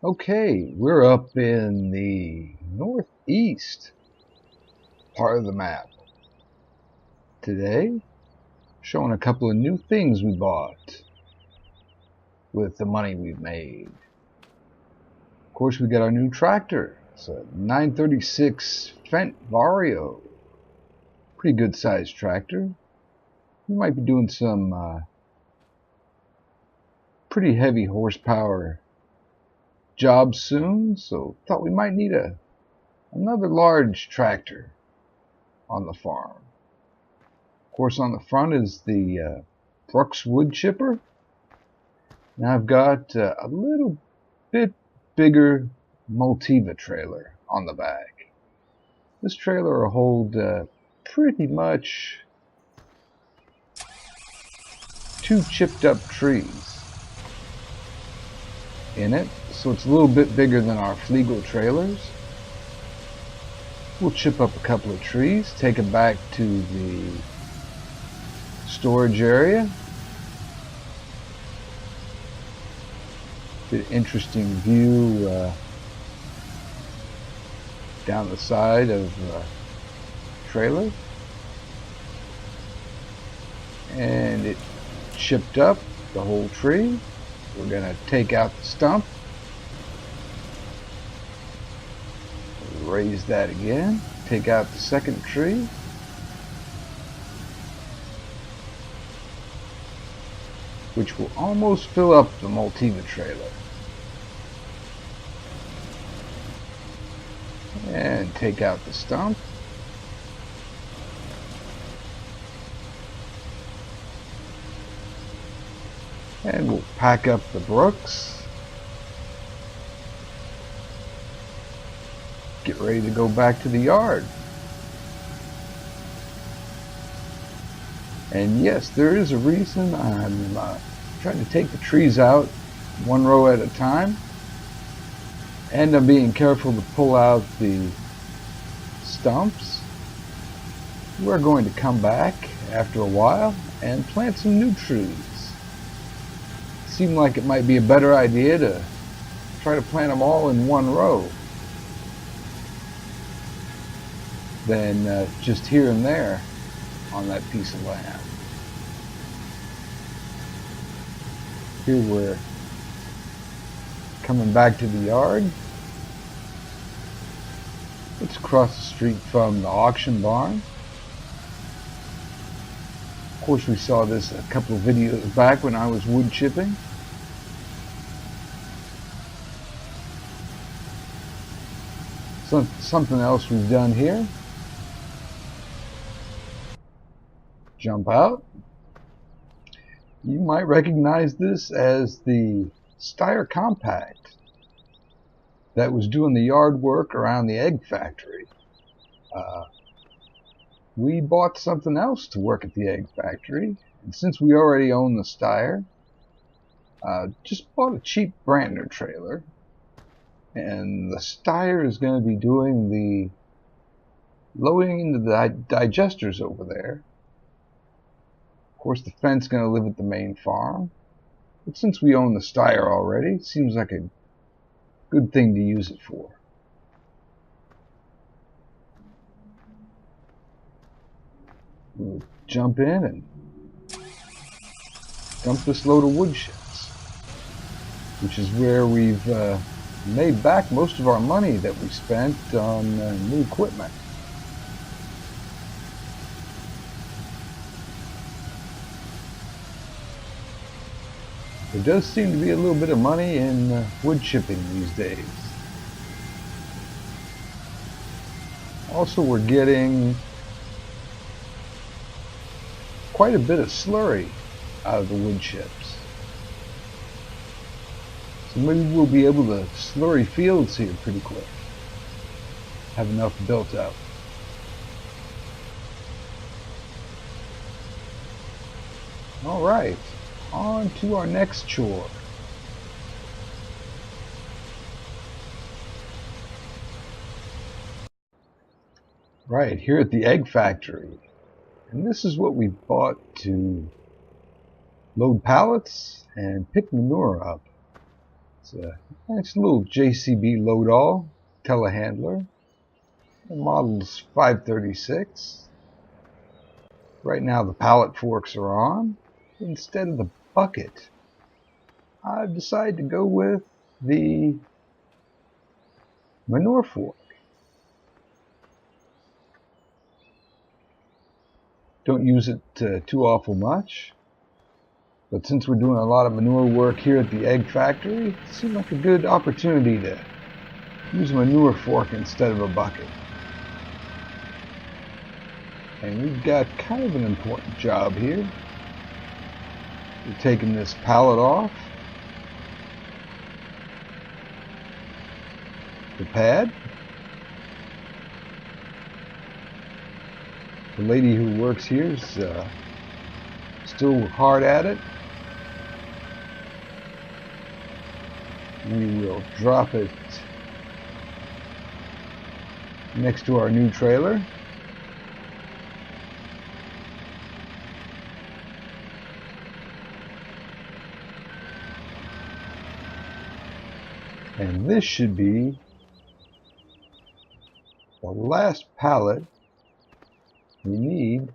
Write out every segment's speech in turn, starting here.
Okay, we're up in the northeast part of the map today, showing a couple of new things we bought with the money we've made. Of course, we got our new tractor. It's a 936 Fendt Vario. Pretty good sized tractor. We might be doing some pretty heavy horsepower jobs soon, so thought we might need another large tractor on the farm. Of course, on the front is the Brooks wood chipper. Now I've got a little bit bigger Multifruit trailer on the back. This trailer will hold pretty much 2 chipped up trees in it, so it's a little bit bigger than our Flegel trailers. We'll chip up a couple of trees, take them back to the storage area. Get an interesting view down the side of the trailer. And it chipped up the whole tree. We're going to take out the stump, raise that again, take out the second tree, which will almost fill up the Multifruit trailer, and take out the stump. And we'll pack up the Brooks. Get ready to go back to the yard. And yes, there is a reason I'm trying to take the trees out one row at a time. And I'm being careful to pull out the stumps. We're going to come back after a while and plant some new trees. Seemed like it might be a better idea to try to plant them all in one row than just here and there on that piece of land. Here we're coming back to the yard. It's across the street from the auction barn. Of course, we saw this a couple of videos back when I was wood chipping. Something else we've done here. Jump out. You might recognize this as the Steyr Kompact that was doing the yard work around the egg factory. We bought something else to work at the egg factory, and since we already own the Steyr, just bought a cheap Brantner trailer, and the Steyr is going to be doing the loading into the digesters over there. Of course, the Fendt's going to live at the main farm, but since we own the Steyr already, it seems like a good thing to use it for. We'll jump in and dump this load of wood chips, which is where we've made back most of our money that we spent on new equipment. There does seem to be a little bit of money in wood chipping these days. Also, we're getting quite a bit of slurry out of the wood chips. So maybe we'll be able to slurry fields here pretty quick. Have enough built up. Alright, on to our next chore. Right, here at the egg factory. And this is what we bought to load pallets and pick manure up. It's a nice little JCB load-all telehandler. The model's 536. Right now the pallet forks are on. Instead of the bucket, I've decided to go with the manure fork. Don't use it too awful much, but since we're doing a lot of manure work here at the egg factory, it seemed like a good opportunity to use a manure fork instead of a bucket. And we've got kind of an important job here. We're taking this pallet off the pad. The lady who works here is still hard at it. We will drop it next to our new trailer. And this should be the last pallet we need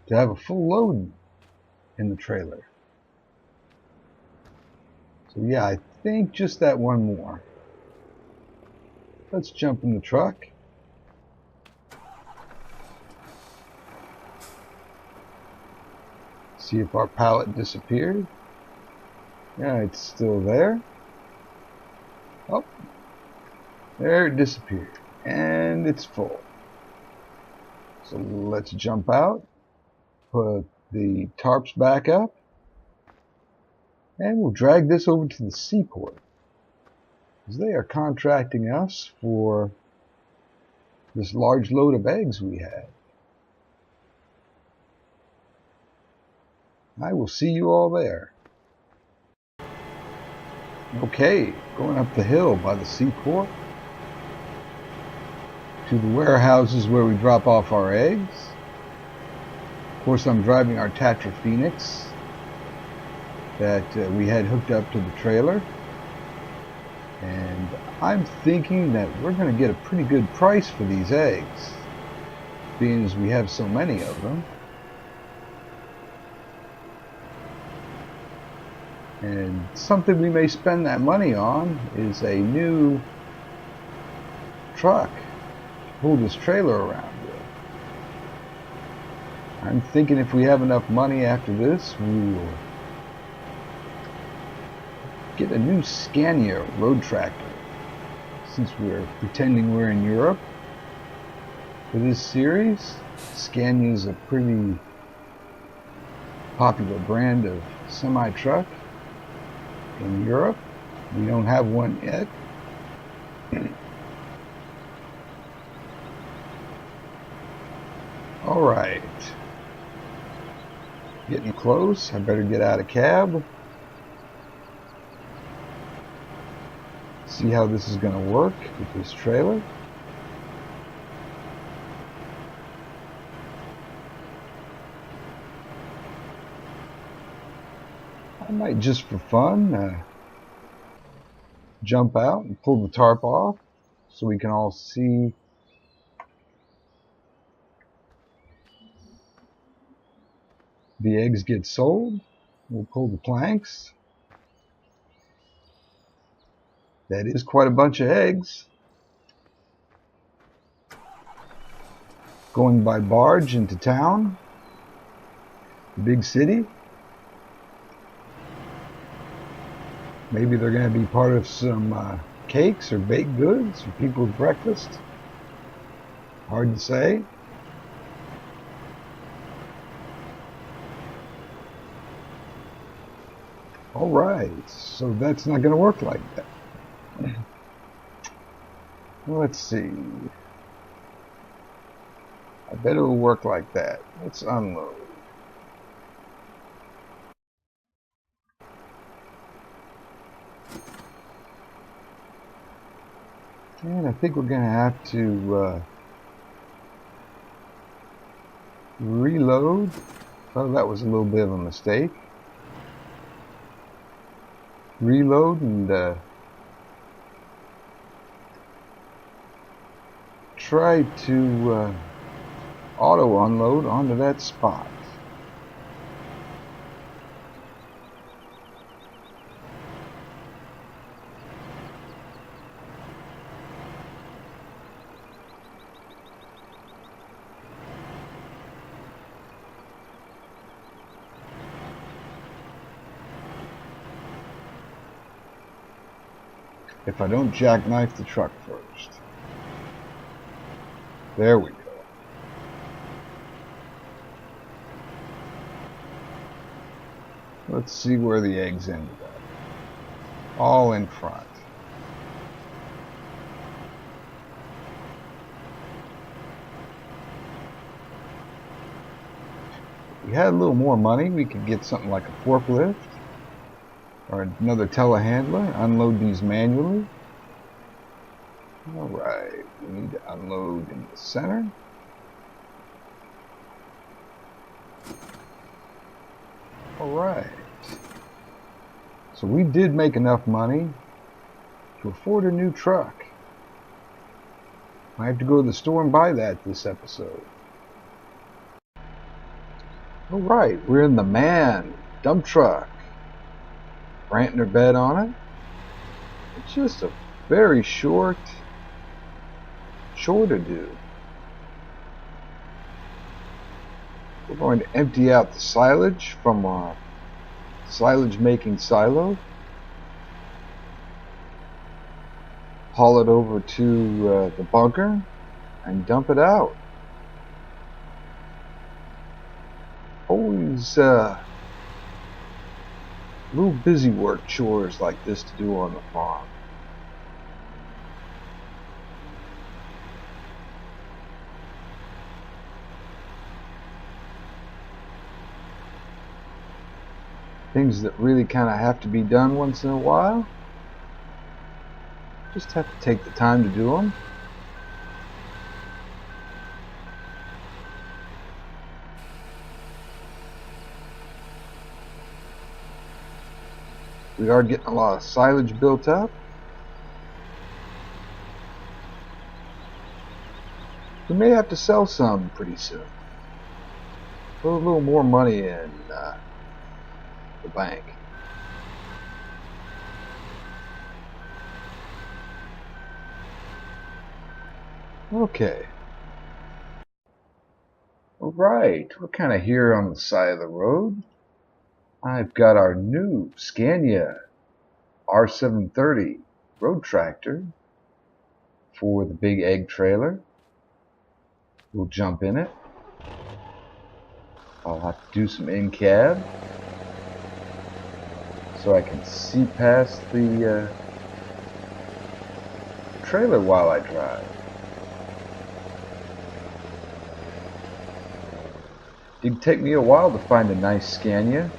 to have a full load in the trailer. So yeah, I think just that one more. Let's jump in the truck. See if our pallet disappeared. Yeah, it's still there. Oh, there it disappeared. And it's full. So let's jump out, put the tarps back up, and we'll drag this over to the seaport, because they are contracting us for this large load of eggs we have. I will see you all there. Okay, going up the hill by the seaport to the warehouses where we drop off our eggs. Of course, I'm driving our Tatra Phoenix that we had hooked up to the trailer, and I'm thinking that we're going to get a pretty good price for these eggs, being as we have so many of them. And something we may spend that money on is a new truck to pull this trailer around with. I'm thinking if we have enough money after this, we will get a new Scania road tractor, since we're pretending we're in Europe for this series. Scania is a pretty popular brand of semi-truck in Europe. We don't have one yet. All right, getting close. I better get out of cab. See how this is going to work with this trailer. I might, just for fun, jump out and pull the tarp off so we can all see the eggs get sold. We'll pull the planks. That is quite a bunch of eggs. Going by barge into town, the big city. Maybe they're going to be part of some cakes or baked goods for people's breakfast. Hard to say. All right, so that's not going to work like that. Let's see. I bet it'll work like that. Let's unload. And I think we're going to have to reload. Oh, that was a little bit of a mistake. reload and try to auto unload onto that spot. If I don't jackknife the truck first. There we go. Let's see where the eggs ended up. All in front. If we had a little more money, we could get something like a forklift or another telehandler, unload these manually. Alright, we need to unload in the center. Alright, so we did make enough money to afford a new truck. I have to go to the store and buy that this episode. Alright, we're in the MAN dump truck. Brantner bed on it. It's just a very short chore to do. We're going to empty out the silage from our silage making silo. Haul it over to the bunker and dump it out. Always little busy work chores like this to do on the farm. Things that really kind of have to be done once in a while. Just have to take the time to do them. We are getting a lot of silage built up. We may have to sell some pretty soon. Put a little more money in the bank. Okay. Alright, we're kind of here on the side of the road. I've got our new Scania R730 road tractor for the big egg trailer. We'll jump in it. I'll have to do some in-cab so I can see past the trailer while I drive. It'd take me a while to find a nice Scania.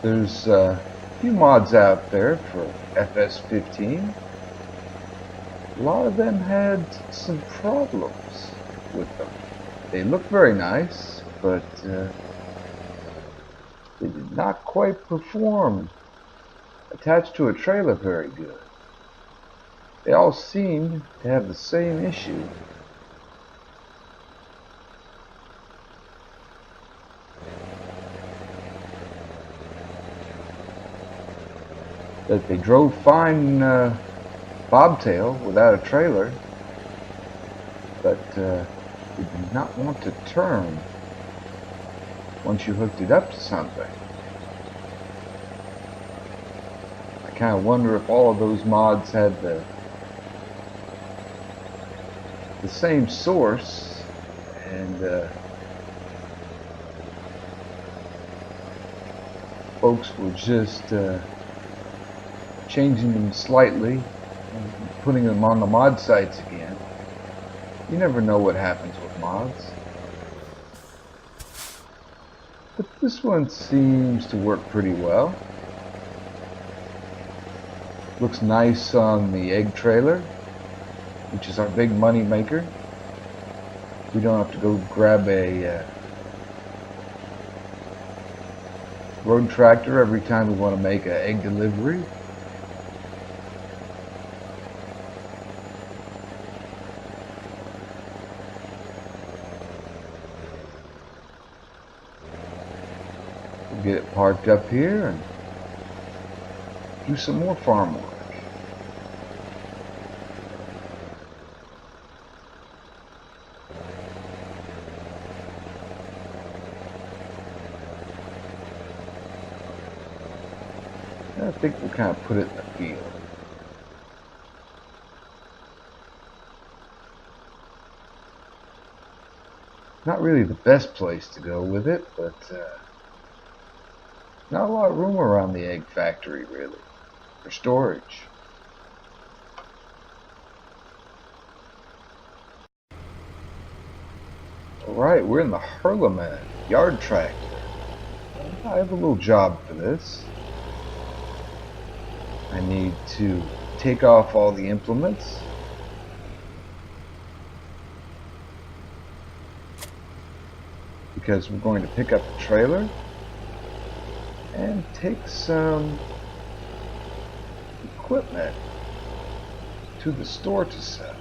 There's a few mods out there for FS15. A lot of them had some problems with them. They look very nice, but they did not quite perform attached to a trailer very good. They all seemed to have the same issue. That they drove fine bobtail without a trailer, but they did not want to turn once you hooked it up to something. I kind of wonder if all of those mods had the same source, and folks were just changing them slightly and putting them on the mod sites again. You never know what happens with mods. But this one seems to work pretty well. Looks nice on the egg trailer, which is our big money maker. We don't have to go grab a road tractor every time we want to make an egg delivery. We'll get it parked up here and do some more farm work. I think we'll kind of put it in the field. Not really the best place to go with it, but not a lot of room around the egg factory, really, for storage. Alright, we're in the Hurleman yard tractor. I have a little job for this. I need to take off all the implements. Because we're going to pick up the trailer and take some equipment to the store to sell.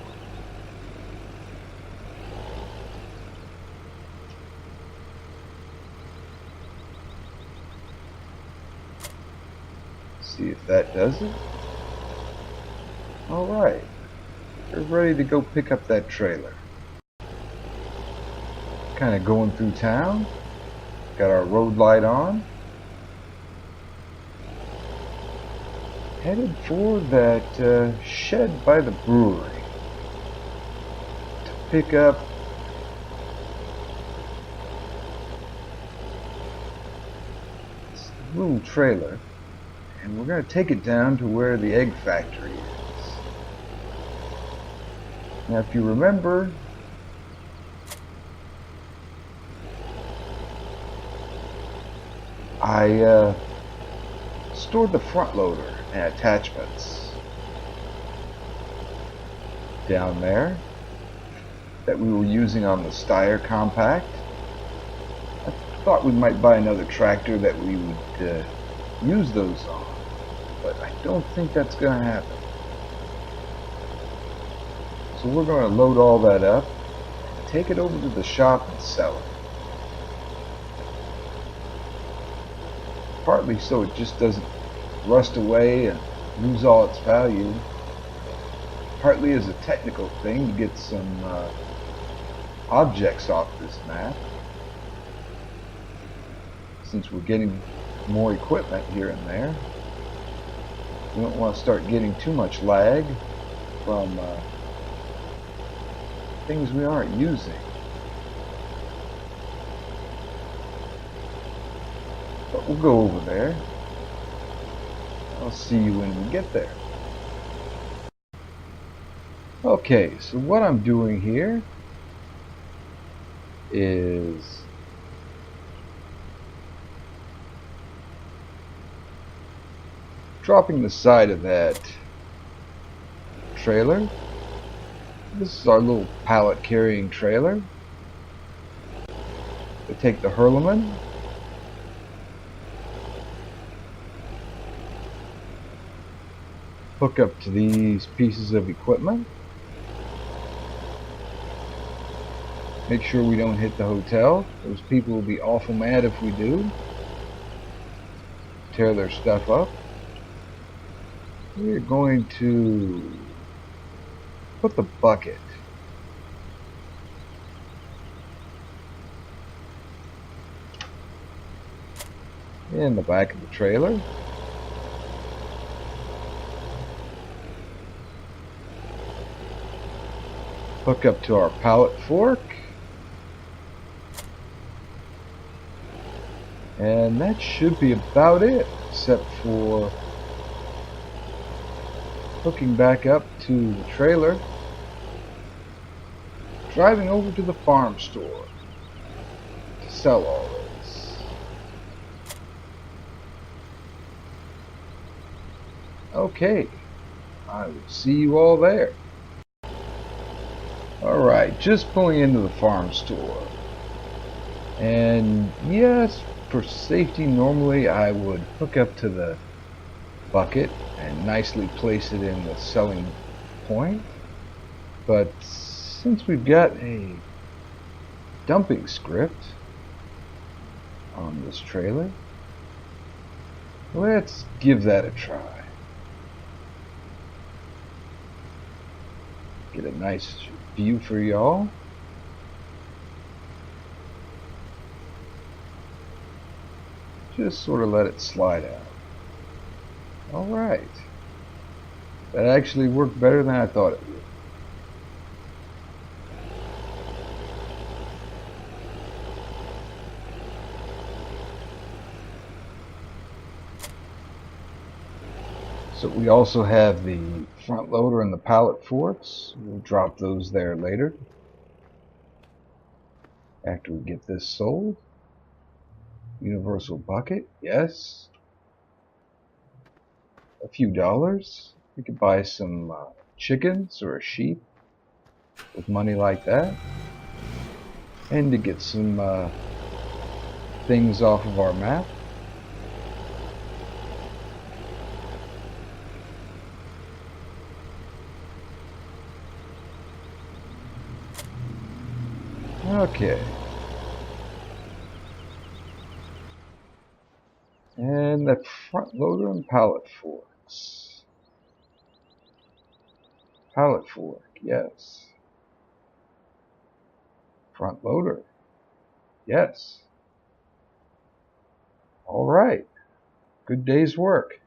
See if that does it. Alright, we're ready to go pick up that trailer. Kind of going through town. Got our road light on. Headed for that shed by the brewery to pick up this little trailer. And we're going to take it down to where the egg factory is. Now, if you remember, I stored the front loader and attachments down there that we were using on the Steyr Kompact. I thought we might buy another tractor that we would use those on, but I don't think that's going to happen. So we're going to load all that up, take it over to the shop and sell it. Partly so it just doesn't rust away and lose all its value. Partly as a technical thing to get some objects off this map. Since we're getting more equipment here and there, we don't want to start getting too much lag from things we aren't using. But we'll go over there. I'll see you when we get there. Okay, so what I'm doing here is dropping the side of that trailer. This is our little pallet carrying trailer. We take the Hurleman, hook up to these pieces of equipment, make sure we don't hit the hotel. Those people will be awful mad if we do. Tear their stuff up. We're going to put the bucket in the back of the trailer. Hook up to our pallet fork. And that should be about it, except for hooking back up to the trailer, driving over to the farm store to sell all this. Okay, I will see you all there. Alright, just pulling into the farm store. And yes, for safety, normally I would hook up to the bucket and nicely place it in the selling point. But since we've got a dumping script on this trailer, let's give that a try. Get a nice view for y'all. Just sort of let it slide out. Alright. That actually worked better than I thought it would. So we also have the front loader and the pallet forks. We'll drop those there later after we get this sold. Universal bucket, yes. A few dollars. We could buy some chickens or a sheep with money like that. And to get some things off of our map. Okay. And the front loader and pallet forks. Pallet fork, yes. Front loader, yes. All right. Good day's work.